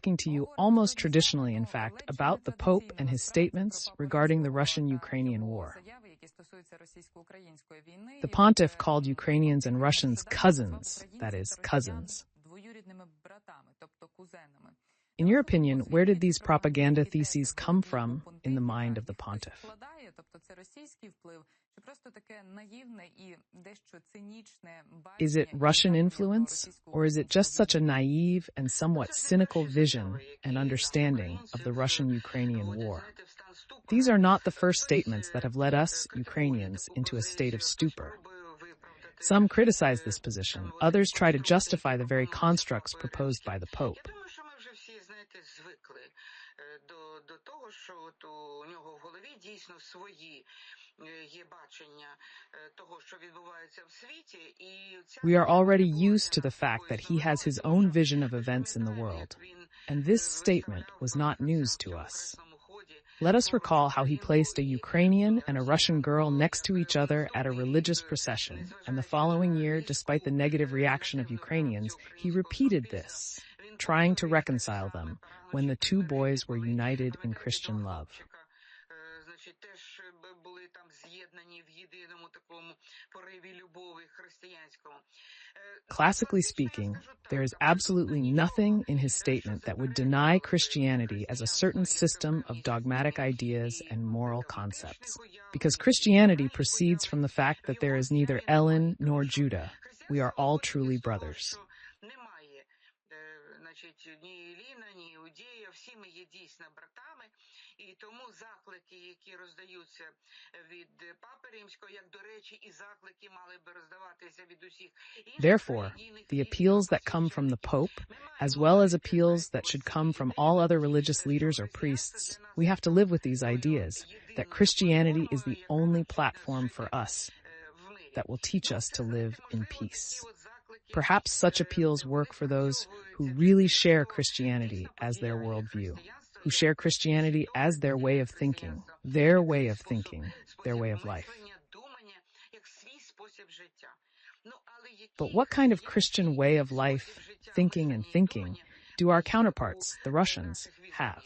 talking to you almost traditionally, in fact, about the Pope and his statements regarding the Russian-Ukrainian war. The Pontiff called Ukrainians and Russians cousins, that is, cousins. In your opinion, where did these propaganda theses come from in the mind of the Pontiff? Is it Russian influence, or is it just such a naive and somewhat cynical vision and understanding of the Russian-Ukrainian war? These are not the first statements that have led us, Ukrainians, into a state of stupor. Some criticize this position. Others try to justify the very constructs proposed by the Pope. We are already used to the fact that he has his own vision of events in the world, and this statement was not news to us. Let us recall how he placed a Ukrainian and a Russian girl next to each other at a religious procession, and the following year, despite the negative reaction of Ukrainians, he repeated this, trying to reconcile them when the two boys were united in Christian love. Classically speaking, there is absolutely nothing in his statement that would deny Christianity as a certain system of dogmatic ideas and moral concepts, because Christianity proceeds from the fact that there is neither Ellen nor Judah. We are all truly brothers. Therefore, the appeals that come from the Pope, as well as appeals that should come from all other religious leaders or priests, we have to live with these ideas, that Christianity is the only platform for us that will teach us to live in peace. Perhaps such appeals work for those who really share Christianity as their worldview, who share Christianity as their way of thinking, their way of thinking, their way of life. But what kind of Christian way of life, thinking and thinking, do our counterparts, the Russians, have?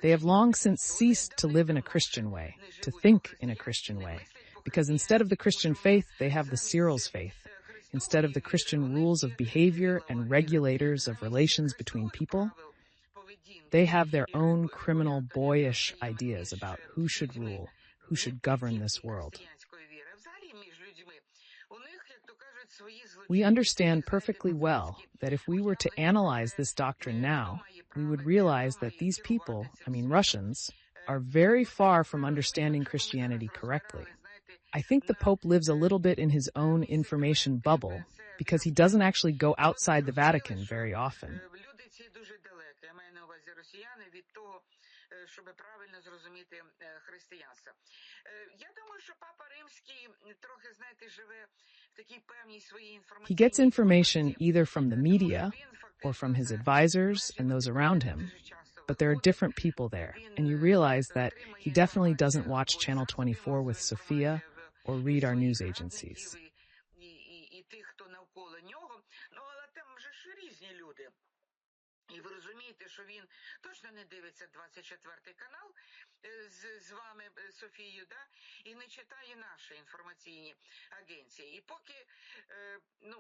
They have long since ceased to live in a Christian way, to think in a Christian way, because instead of the Christian faith, they have the Cyril's faith. Instead of the Christian rules of behavior and regulators of relations between people, they have their own criminal, boyish ideas about who should rule, who should govern this world. We understand perfectly well that if we were to analyze this doctrine now, we would realize that these people, Russians, are very far from understanding Christianity correctly. I think the Pope lives a little bit in his own information bubble because he doesn't actually go outside the Vatican very often. He gets information either from the media or from his advisors and those around him, but there are different people there, and you realize that he definitely doesn't watch Channel 24 with Sophia or read our news agencies.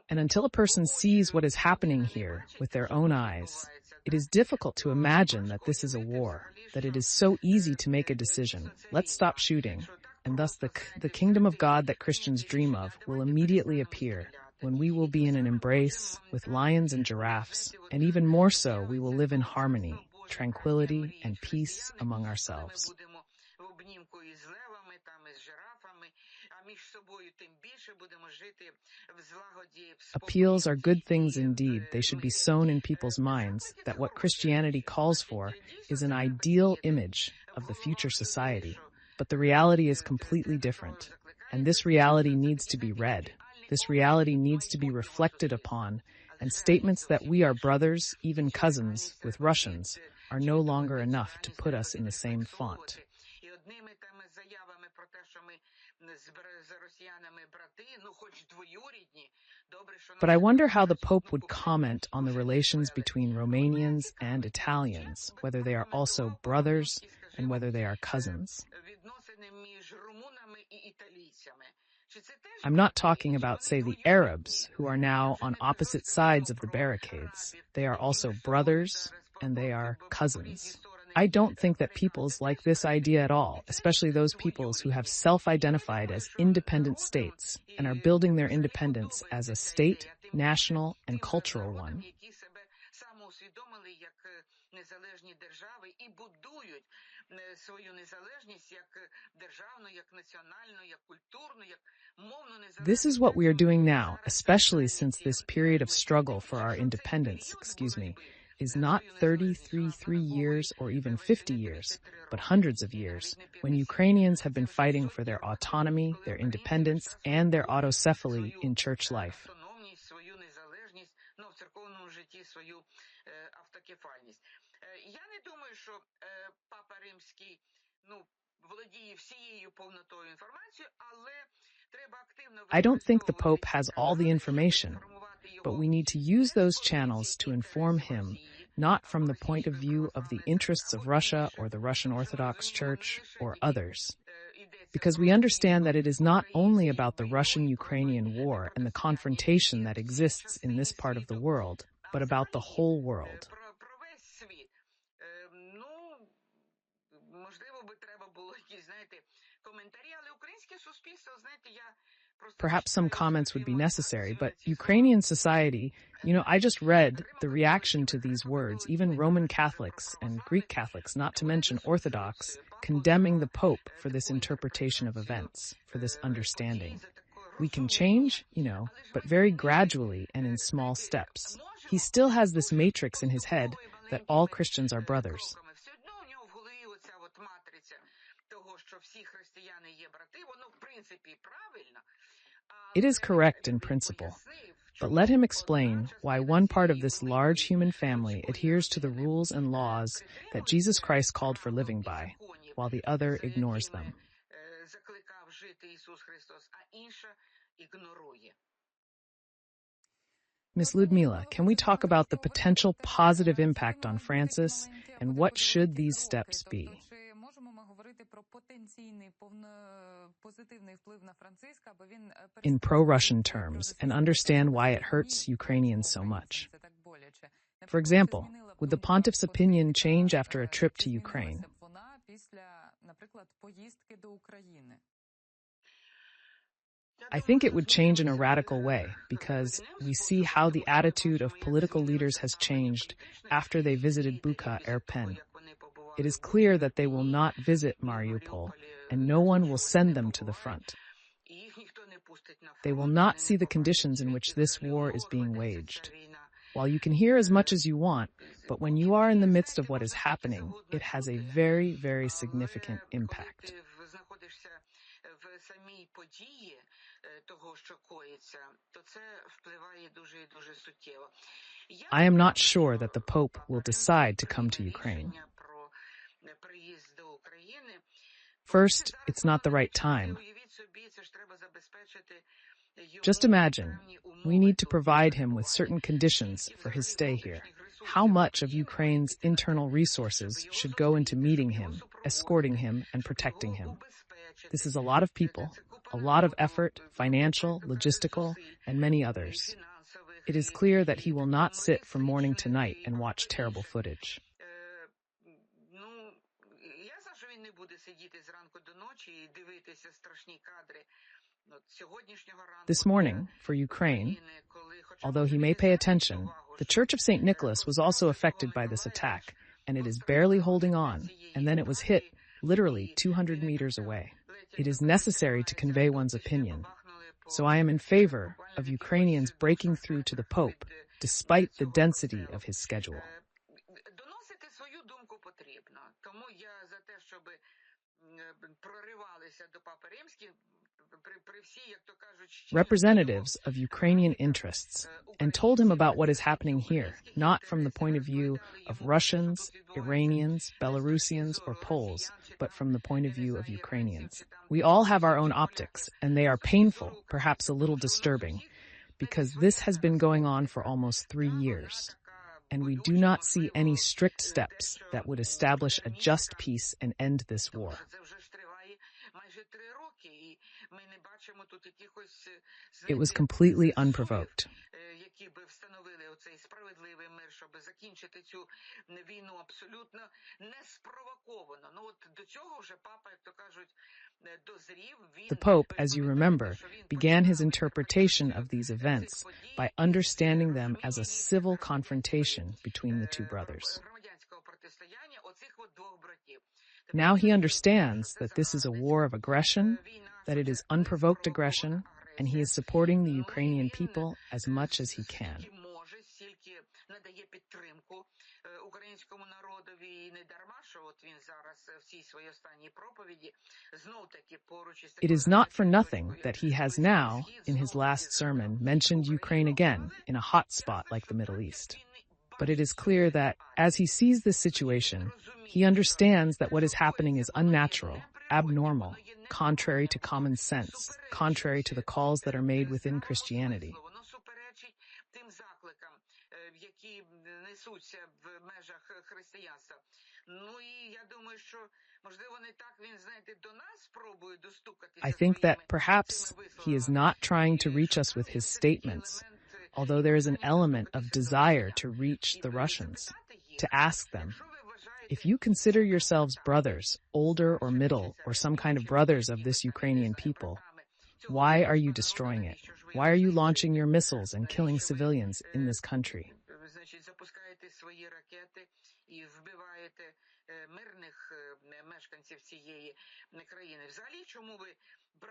And until a person sees what is happening here with their own eyes, it is difficult to imagine that this is a war, that it is so easy to make a decision. Let's stop shooting. And thus the kingdom of God that Christians dream of will immediately appear when we will be in an embrace with lions and giraffes, and even more so, we will live in harmony, tranquility, and peace among ourselves. Appeals are good things indeed. They should be sown in people's minds that what Christianity calls for is an ideal image of the future society. But the reality is completely different, and this reality needs to be read. This reality needs to be reflected upon, and statements that we are brothers, even cousins, with Russians, are no longer enough to put us in the same font. But I wonder how the Pope would comment on the relations between Romanians and Italians, whether they are also brothers and whether they are cousins. I'm not talking about, say, the Arabs, who are now on opposite sides of the barricades. They are also brothers, and they are cousins. I don't think that peoples like this idea at all, especially those peoples who have self-identified as independent states and are building their independence as a state, national, and cultural one. This is what we are doing now, especially since this period of struggle for our independence, is not 33 years or even 50 years, but hundreds of years, when Ukrainians have been fighting for their autonomy, their independence, and their autocephaly in church life. I don't think the Pope has all the information, but we need to use those channels to inform him, not from the point of view of the interests of Russia or the Russian Orthodox Church or others. Because we understand that it is not only about the Russian-Ukrainian war and the confrontation that exists in this part of the world, but about the whole world. Perhaps some comments would be necessary, but Ukrainian society, I just read the reaction to these words, even Roman Catholics and Greek Catholics, not to mention Orthodox, condemning the Pope for this interpretation of events, for this understanding. We can change, but very gradually and in small steps. He still has this matrix in his head that all Christians are brothers. It is correct in principle, but let him explain why one part of this large human family adheres to the rules and laws that Jesus Christ called for living by, while the other ignores them. Ms. Lyudmila, can we talk about the potential positive impact on Francis, and what should these steps be? In pro-Russian terms, and understand why it hurts Ukrainians so much. For example, would the Pontiff's opinion change after a trip to Ukraine? I think it would change in a radical way, because we see how the attitude of political leaders has changed after they visited Bucha-Irpin. It is clear that they will not visit Mariupol, and no one will send them to the front. They will not see the conditions in which this war is being waged. While you can hear as much as you want, but when you are in the midst of what is happening, it has a very, very significant impact. I am not sure that the Pope will decide to come to Ukraine. First, it's not the right time. Just imagine, we need to provide him with certain conditions for his stay here. How much of Ukraine's internal resources should go into meeting him, escorting him, and protecting him? This is a lot of people, a lot of effort, financial, logistical, and many others. It is clear that he will not sit from morning to night and watch terrible footage. This morning, for Ukraine, although he may pay attention, the Church of St. Nicholas was also affected by this attack, and it is barely holding on, and then it was hit, literally 200 meters away. It is necessary to convey one's opinion. So I am in favor of Ukrainians breaking through to the Pope, despite the density of his schedule. representatives of Ukrainian interests, and told him about what is happening here, not from the point of view of Russians, Iranians, Belarusians, or Poles, but from the point of view of Ukrainians. We all have our own optics, and they are painful, perhaps a little disturbing, because this has been going on for almost 3 years, and we do not see any strict steps that would establish a just peace and end this war. It was completely unprovoked. The Pope, as you remember, began his interpretation of these events by understanding them as a civil confrontation between the two brothers. Now he understands that this is a war of aggression, that it is unprovoked aggression, and he is supporting the Ukrainian people as much as he can. It is not for nothing that he has now, in his last sermon, mentioned Ukraine again in a hot spot like the Middle East. But it is clear that, as he sees this situation, he understands that what is happening is unnatural, abnormal, contrary to common sense, contrary to the calls that are made within Christianity. I think that perhaps he is not trying to reach us with his statements, although there is an element of desire to reach the Russians, to ask them, if you consider yourselves brothers, older or middle, or some kind of brothers of this Ukrainian people, why are you destroying it? Why are you launching your missiles and killing civilians in this country?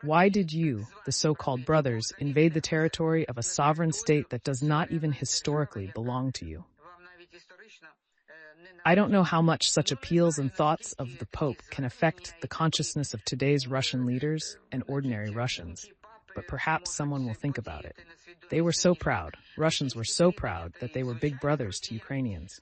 Why did you, the so-called brothers, invade the territory of a sovereign state that does not even historically belong to you? I don't know how much such appeals and thoughts of the Pope can affect the consciousness of today's Russian leaders and ordinary Russians, but perhaps someone will think about it. They were so proud, Russians were so proud that they were big brothers to Ukrainians.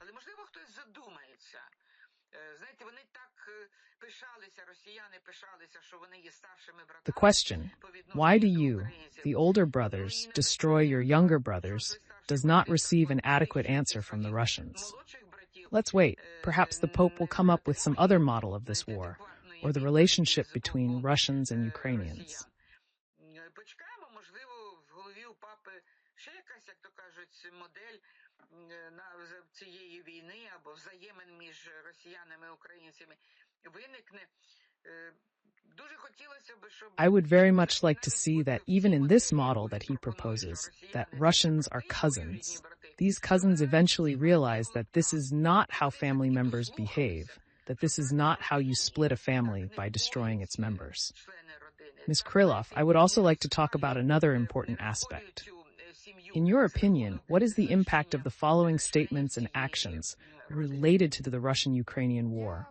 The question, why do you, the older brothers, destroy your younger brothers, does not receive an adequate answer from the Russians. Let's wait. Perhaps the Pope will come up with some other model of this war, or the relationship between Russians and Ukrainians. I would very much like to see that even in this model that he proposes, that Russians are cousins. These cousins eventually realize that this is not how family members behave, that this is not how you split a family by destroying its members. Ms. Krylov, I would also like to talk about another important aspect. In your opinion, what is the impact of the following statements and actions related to the Russian-Ukrainian war